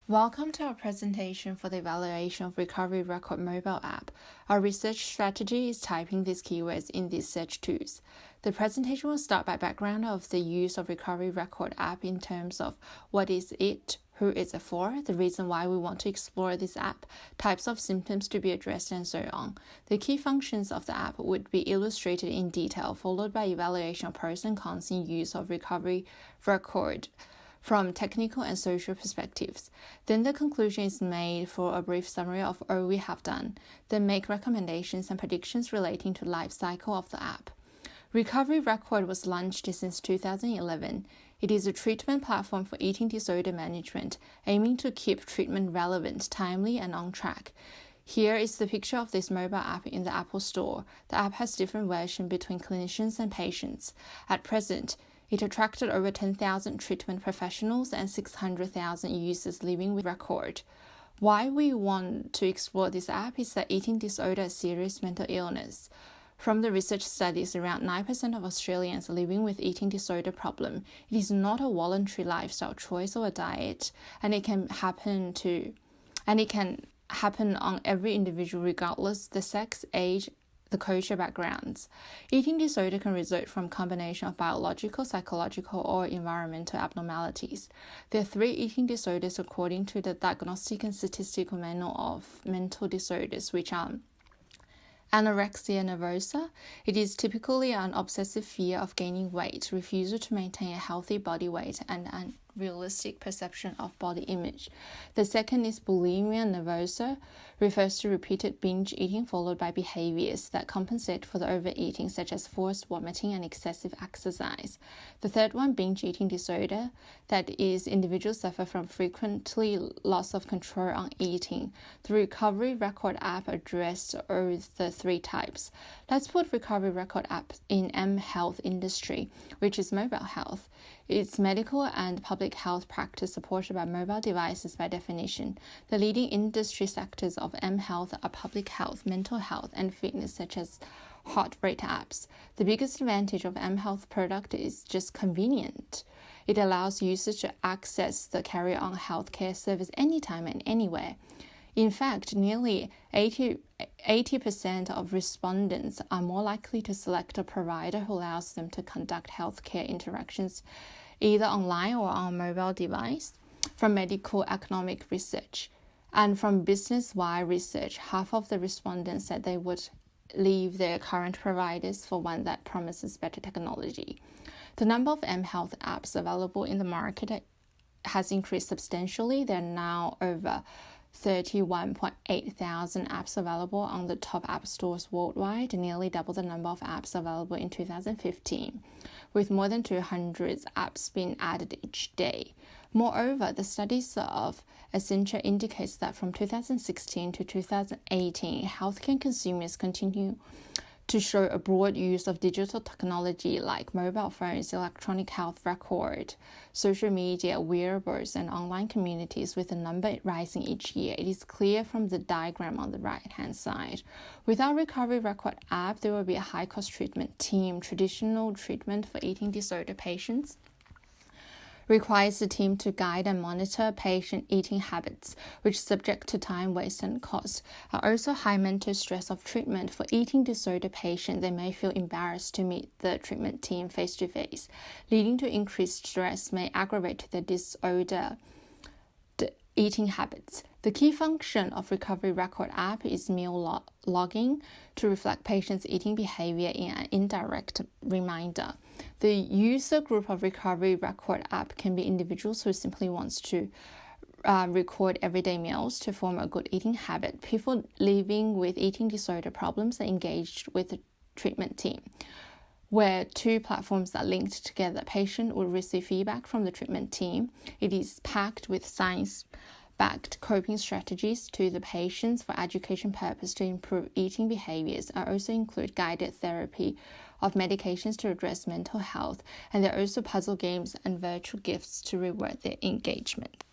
Welcome to our presentation for the evaluation of Recovery Record mobile app. Our research strategy is typing these keywords in these search tools. The presentation will start by background of the use of Recovery Record app in terms of what is it, who is it for, the reason why we want to explore this app, types of symptoms to be addressed, and so on. The key functions of the app would be illustrated in detail, followed by evaluation of pros and cons in use of Recovery Record from technical and social perspectives. Then the conclusion is made for a brief summary of all we have done, then make recommendations and predictions relating to the life cycle of the app. Recovery Record was launched since 2011. It is a treatment platform for eating disorder management, aiming to keep treatment relevant, timely, and on track. Here is the picture of this mobile app in the Apple Store. The app has different versions between clinicians and patients. At present, it attracted over 10,000 treatment professionals and 600,000 users living with record. Why we want to explore this app is that eating disorder is a serious mental illness. From the research studies, around 9% of Australians are living with eating disorder problem. It is not a voluntary lifestyle choice or a diet, and it can happen on every individual regardless the sex, age, the cultural backgrounds. Eating disorder can result from a combination of biological, psychological, or environmental abnormalities. There are 3 eating disorders according to the Diagnostic and Statistical Manual of Mental Disorders, which are anorexia nervosa. It is typically an obsessive fear of gaining weight, refusal to maintain a healthy body weight, and unrealistic perception of body image. The second is bulimia nervosa, refers to repeated binge eating followed by behaviors that compensate for the overeating, such as forced vomiting and excessive exercise. The third one, binge eating disorder, that is individuals suffer from frequently loss of control on eating. The Recovery Record app addressed all the 3 types. Let's put Recovery Record app in mHealth industry, which is mobile health. It's medical and public health practice supported by mobile devices by definition. The leading industry sectors of mHealth are public health, mental health, and fitness, such as heart rate apps. The biggest advantage of mHealth product is just convenient. It allows users to access the carry-on healthcare service anytime and anywhere. In fact, nearly 80% of respondents are more likely to select a provider who allows them to conduct healthcare interactions either online or on a mobile device. From medical economic research and from business-wide research, half of the respondents said they would leave their current providers for one that promises better technology. The number of mHealth apps available in the market has increased substantially. There are now over 31.8 thousand apps available on the top app stores worldwide, nearly double the number of apps available in 2015, with more than 200 apps being added each day. Moreover, the studies of Accenture indicates that from 2016 to 2018, healthcare consumers continue to show a broad use of digital technology like mobile phones, electronic health record, social media, wearables, and online communities, with the number rising each year. It is clear from the diagram on the right-hand side. Without Recovery Record app, there will be a high-cost treatment team. Traditional treatment for eating disorder patients requires the team to guide and monitor patient eating habits, which subject to time, waste, and cost. Are also high mental stress of treatment. For eating disorder patients, they may feel embarrassed to meet the treatment team face-to-face, leading to increased stress may aggravate the disorder eating habits. The key function of Recovery Record app is meal logging to reflect patients' eating behavior in an indirect reminder. The user group of Recovery Record app can be individuals who simply wants to record everyday meals to form a good eating habit. People living with eating disorder problems are engaged with the treatment team, where 2 platforms are linked together. Patient will receive feedback from the treatment team. It is packed with science-backed coping strategies to the patients for education purpose to improve eating behaviors. I also include guided therapy of medications to address mental health, and there are also puzzle games and virtual gifts to reward their engagement.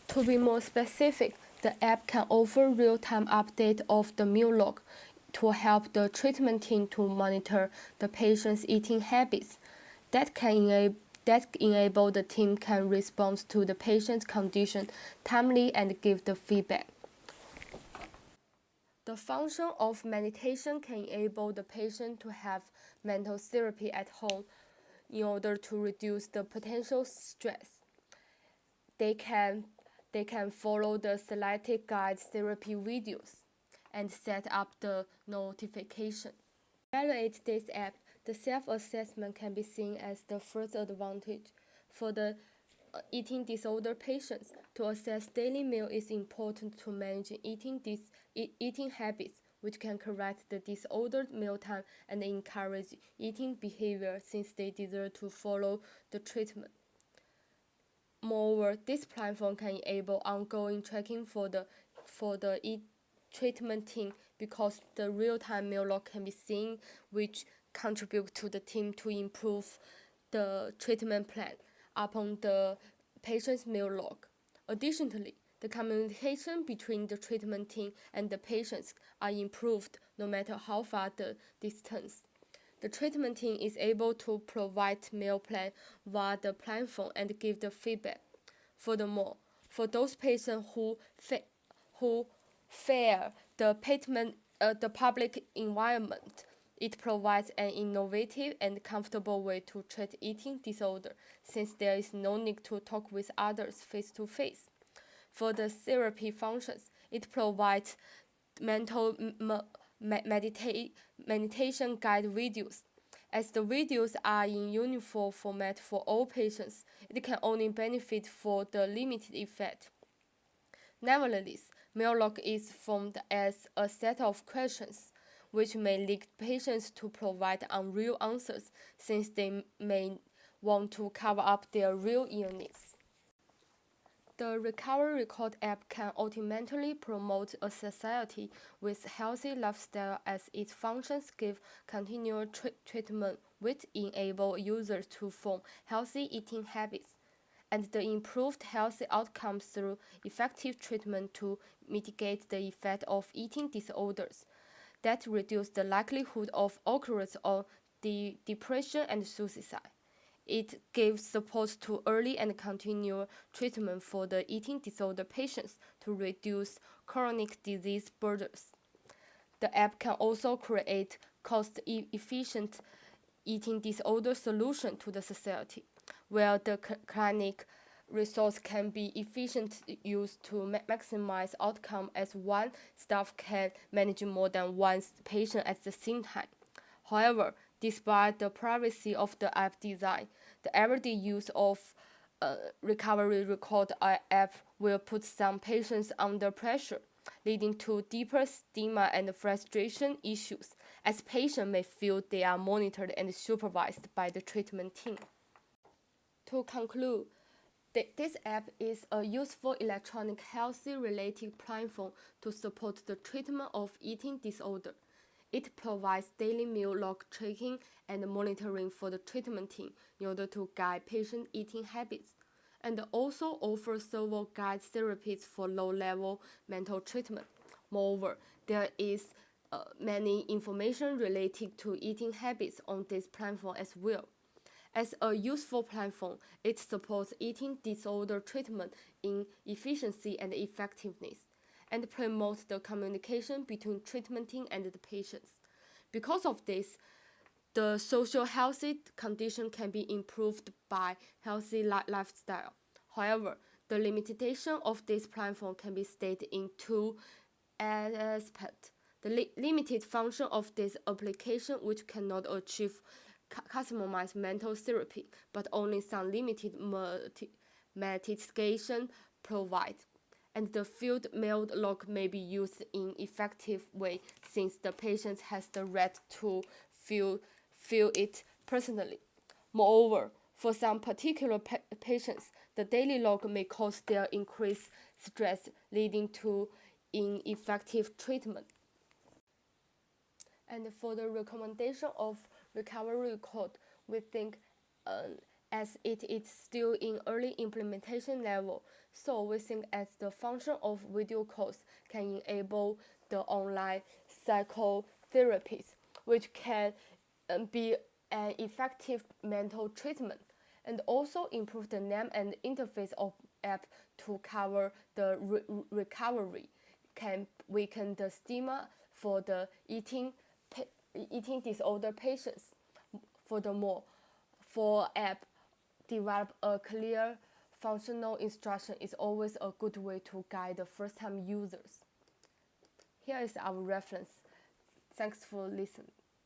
To be more specific, the app can offer real-time update of the meal log to help the treatment team to monitor the patient's eating habits. That can enable that enable the team can respond to the patient's condition timely and give the feedback. The function of meditation can enable the patient to have mental therapy at home in order to reduce the potential stress. They can follow the selected guide therapy videos and set up the notification. To evaluate this app, the self-assessment can be seen as the first advantage for the eating disorder patients. To assess daily meal is important to manage eating habits, which can correct the disordered mealtime and encourage eating behavior since they deserve to follow the treatment. Moreover, this platform can enable ongoing tracking for the treatment team because the real-time meal log can be seen, which contribute to the team to improve the treatment plan upon the patient's meal log. Additionally, the communication between the treatment team and the patients are improved no matter how far the distance. The treatment team is able to provide meal plan via the platform and give the feedback. Furthermore, for those patients who fear the public environment, it provides an innovative and comfortable way to treat eating disorder since there is no need to talk with others face to face. For the therapy functions, it provides mental meditation guide videos. As the videos are in uniform format for all patients, it can only benefit for the limited effect. Nevertheless, meal log is formed as a set of questions, which may lead patients to provide unreal answers since they may want to cover up their real illness. The Recovery Record app can ultimately promote a society with healthy lifestyle as its functions give continual treatment which enable users to form healthy eating habits, and the improved healthy outcomes through effective treatment to mitigate the effect of eating disorders that reduce the likelihood of occurrence of depression and suicide. It gives support to early and continual treatment for the eating disorder patients to reduce chronic disease burdens. The app can also create cost-efficient eating disorder solution to the society, where the clinic resource can be efficiently used to maximize outcome as one staff can manage more than one patient at the same time. However, despite the privacy of the app design, the everyday use of recovery record app will put some patients under pressure, leading to deeper stigma and frustration issues, as patients may feel they are monitored and supervised by the treatment team. To conclude, this app is a useful electronic health-related platform to support the treatment of eating disorder. It provides daily meal log tracking and monitoring for the treatment team in order to guide patient eating habits, and also offers several guide therapies for low-level mental treatment. Moreover, there is many information related to eating habits on this platform as well. As a useful platform, it supports eating disorder treatment in efficiency and effectiveness, and promotes the communication between treatment team and the patients. Because of this, the social healthy condition can be improved by healthy lifestyle. However, the limitation of this platform can be stated in two aspects. The limited function of this application, which cannot achieve customized mental therapy, but only some limited mitigation provide. And the field meal log may be used in effective way since the patient has the right to feel it personally. Moreover, for some particular patients, the daily log may cause their increased stress, leading to ineffective treatment. And for the recommendation of recovery record, we think as it is still in early implementation level, so we think as the function of video calls can enable the online psychotherapies, which can be an effective mental treatment. and also improve the name and interface of app to cover the recovery, can weaken the stigma for the eating disorder patients. Furthermore, for app, develop a clear functional instruction is always a good way to guide the first-time users. Here is our reference. Thanks for listening.